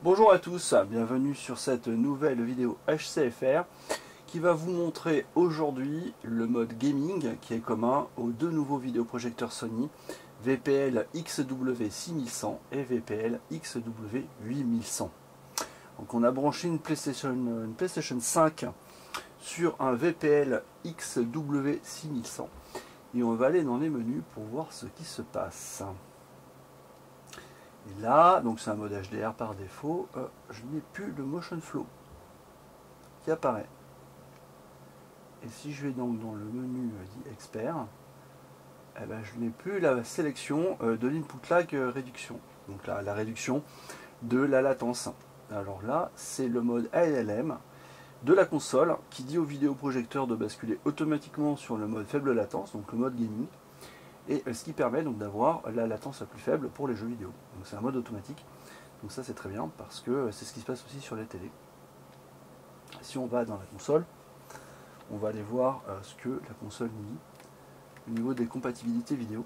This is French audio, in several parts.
Bonjour à tous, bienvenue sur cette nouvelle vidéo HCFR qui va vous montrer aujourd'hui le mode gaming qui est commun aux deux nouveaux vidéoprojecteurs Sony VPL XW6100 et VPL XW8100. Donc on a branché une PlayStation 5 sur un VPL XW6100 et on va aller dans les menus pour voir ce qui se passe. Et là, donc c'est un mode HDR par défaut, je n'ai plus le motion flow qui apparaît. Et si je vais donc dans le menu dit expert, eh ben, je n'ai plus la sélection de l'input lag réduction, donc la réduction de la latence. Alors là, c'est le mode ALM de la console qui dit au vidéoprojecteur de basculer automatiquement sur le mode faible latence, donc le mode gaming, et ce qui permet donc d'avoir la latence la plus faible pour les jeux vidéo. Donc c'est un mode automatique, donc ça c'est très bien parce que c'est ce qui se passe aussi sur les télés. Si on va dans la console, on va aller voir ce que la console nous dit au niveau des compatibilités vidéo.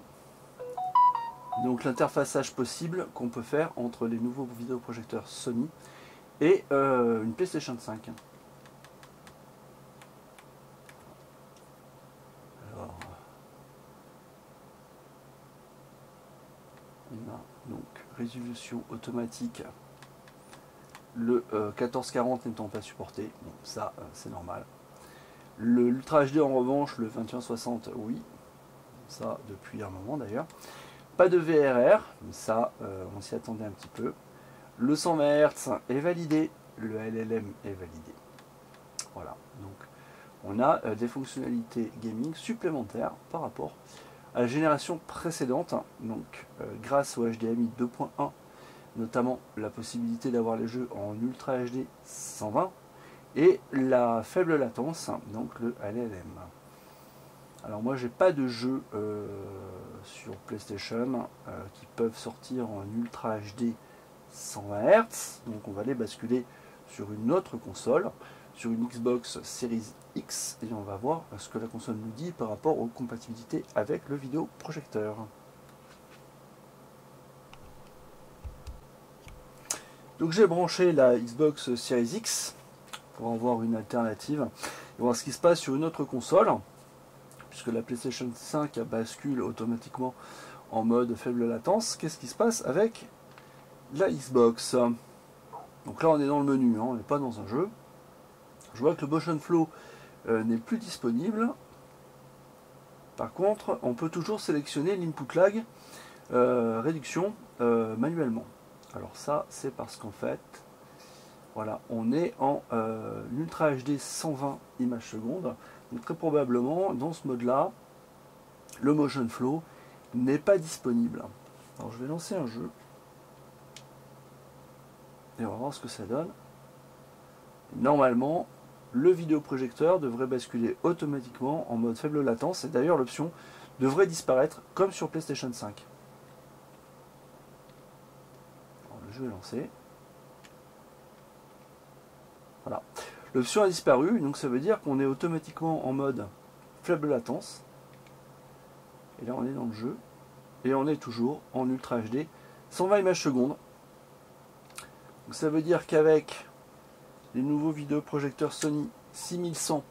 Donc l'interfaçage possible qu'on peut faire entre les nouveaux vidéoprojecteurs Sony et une PlayStation 5. Alors, on a donc résolution automatique, le 1440 n'étant pas supporté, bon, ça c'est normal. Le Ultra HD en revanche, le 2160, oui, ça depuis un moment d'ailleurs. Pas de VRR, ça on s'y attendait un petit peu. Le 120 Hz est validé, le LLM est validé. Voilà, donc on a des fonctionnalités gaming supplémentaires par rapport à la génération précédente. Donc grâce au HDMI 2.1, notamment la possibilité d'avoir les jeux en Ultra HD 120 et la faible latence, donc le LLM. Alors moi j'ai pas de jeux sur PlayStation qui peuvent sortir en Ultra HD 120 Hz, donc on va les basculer sur une autre console, sur une Xbox Series X, et on va voir ce que la console nous dit par rapport aux compatibilités avec le vidéoprojecteur. Donc j'ai branché la Xbox Series X pour avoir une alternative et voir ce qui se passe sur une autre console, puisque la PlayStation 5 bascule automatiquement en mode faible latence. Qu'est-ce qui se passe avec la Xbox? Donc là on est dans le menu, hein, on n'est pas dans un jeu. Je vois que le motion flow n'est plus disponible. Par contre, on peut toujours sélectionner l'input lag réduction manuellement. Alors ça, c'est parce qu'en fait, voilà, on est en Ultra HD 120 images secondes. Donc très probablement, dans ce mode-là, le motion flow n'est pas disponible. Alors je vais lancer un jeu. Et on va voir ce que ça donne. Normalement, le vidéoprojecteur devrait basculer automatiquement en mode faible latence. Et d'ailleurs, l'option devrait disparaître comme sur PlayStation 5. Alors, le jeu est lancé. Voilà. L'option a disparu, donc ça veut dire qu'on est automatiquement en mode faible latence. Et là, on est dans le jeu. Et on est toujours en Ultra HD 120 images secondes. Donc ça veut dire qu'avec les nouveaux vidéoprojecteurs Sony 6100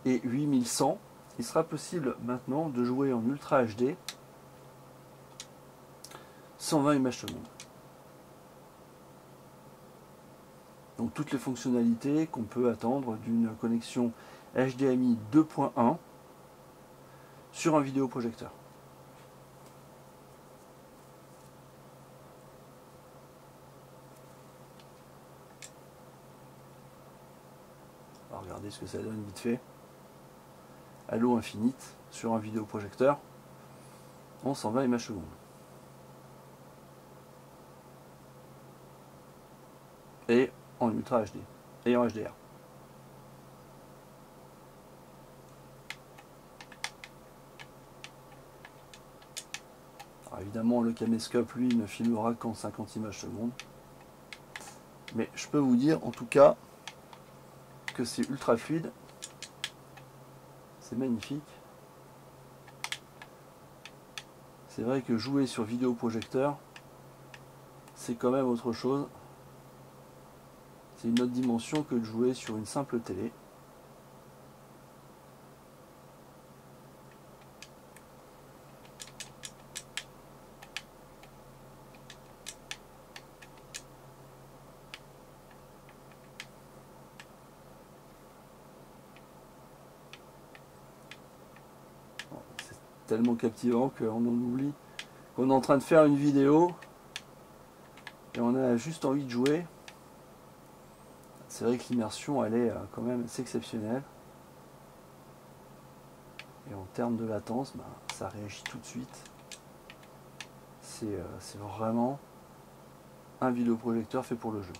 et 8100, il sera possible maintenant de jouer en Ultra HD 120 images secondes. Donc toutes les fonctionnalités qu'on peut attendre d'une connexion HDMI 2.1 sur un vidéoprojecteur. On va regarder ce que ça donne vite fait. Halo Infinite sur un vidéoprojecteur en 120 images secondes. Et en Ultra HD et en HDR. Alors évidemment, le caméscope lui ne filmera qu'en 50 images secondes. Mais je peux vous dire en tout cas que c'est ultra fluide. C'est magnifique. C'est vrai que jouer sur vidéoprojecteur, c'est quand même autre chose. C'est une autre dimension que de jouer sur une simple télé. C'est tellement captivant qu'on en oublie qu'on est en train de faire une vidéo et on a juste envie de jouer. C'est vrai que l'immersion elle est quand même assez exceptionnelle. Et en termes de latence, bah, ça réagit tout de suite. C'est vraiment un vidéoprojecteur fait pour le jeu.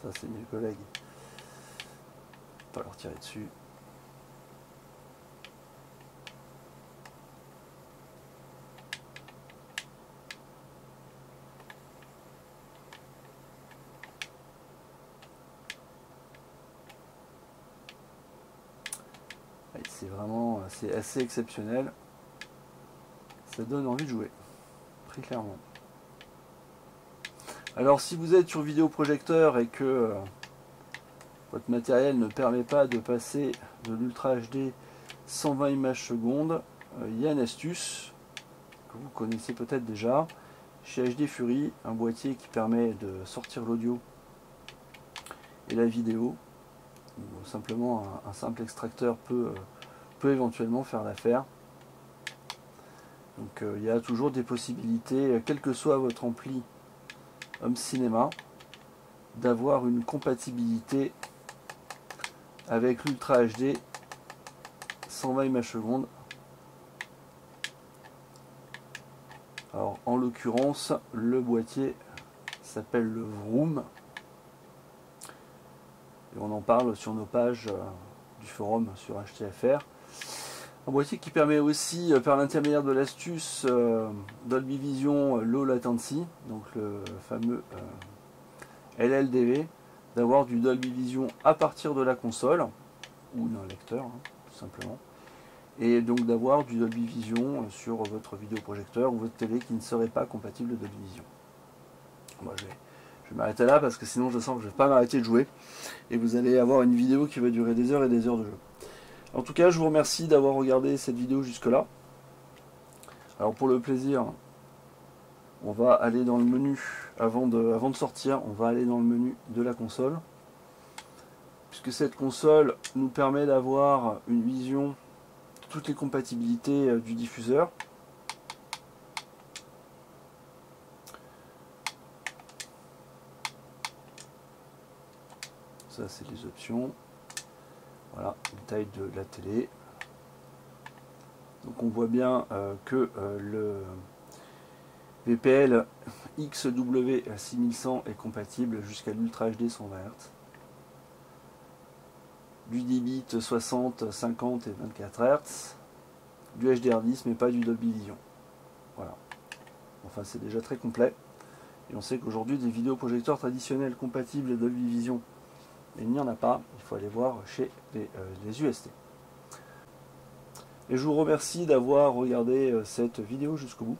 Ça c'est mes collègues. Pas leur tirer dessus. C'est vraiment, c'est assez exceptionnel. Ça donne envie de jouer, très clairement. Alors si vous êtes sur vidéoprojecteur et que votre matériel ne permet pas de passer de l'Ultra HD 120 images secondes, il y a une astuce que vous connaissez peut-être déjà. Chez HD Fury, un boîtier qui permet de sortir l'audio et la vidéo, ou simplement un simple extracteur peut éventuellement faire l'affaire. Donc il y a toujours des possibilités, quel que soit votre ampli home cinéma, d'avoir une compatibilité avec l'Ultra HD 120 images secondes. Alors en l'occurrence le boîtier s'appelle le Vroom et on en parle sur nos pages du forum sur HTFR. Un boîtier qui permet aussi par l'intermédiaire de l'astuce Dolby Vision Low Latency, donc le fameux LLDV, d'avoir du Dolby Vision à partir de la console ou d'un lecteur tout simplement, et donc d'avoir du Dolby Vision sur votre vidéoprojecteur ou votre télé qui ne serait pas compatible Dolby Vision. Moi, je vais m'arrêter là parce que sinon je sens que je ne vais pas m'arrêter de jouer et vous allez avoir une vidéo qui va durer des heures et des heures de jeu. En tout cas, je vous remercie d'avoir regardé cette vidéo jusque là. Alors pour le plaisir, on va aller dans le menu, avant de sortir, on va aller dans le menu de la console, puisque cette console nous permet d'avoir une vision de toutes les compatibilités du diffuseur. Ça c'est les options. Voilà, la taille de la télé. Donc on voit bien que le VPL XW6100 est compatible jusqu'à l'Ultra HD 120 Hz. Du 10 bits 60, 50 et 24 Hz. Du HDR10 mais pas du Dolby Vision. Voilà. Enfin c'est déjà très complet. Et on sait qu'aujourd'hui des vidéoprojecteurs traditionnels compatibles Dolby Vision, il n'y en a pas. Il faut aller voir chez les UST. Et je vous remercie d'avoir regardé cette vidéo jusqu'au bout.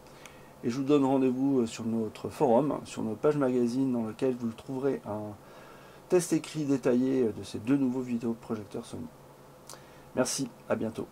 Et je vous donne rendez-vous sur notre forum, sur notre page magazine dans lequel vous trouverez un test écrit détaillé de ces deux nouveaux vidéoprojecteurs Sony. Merci, à bientôt.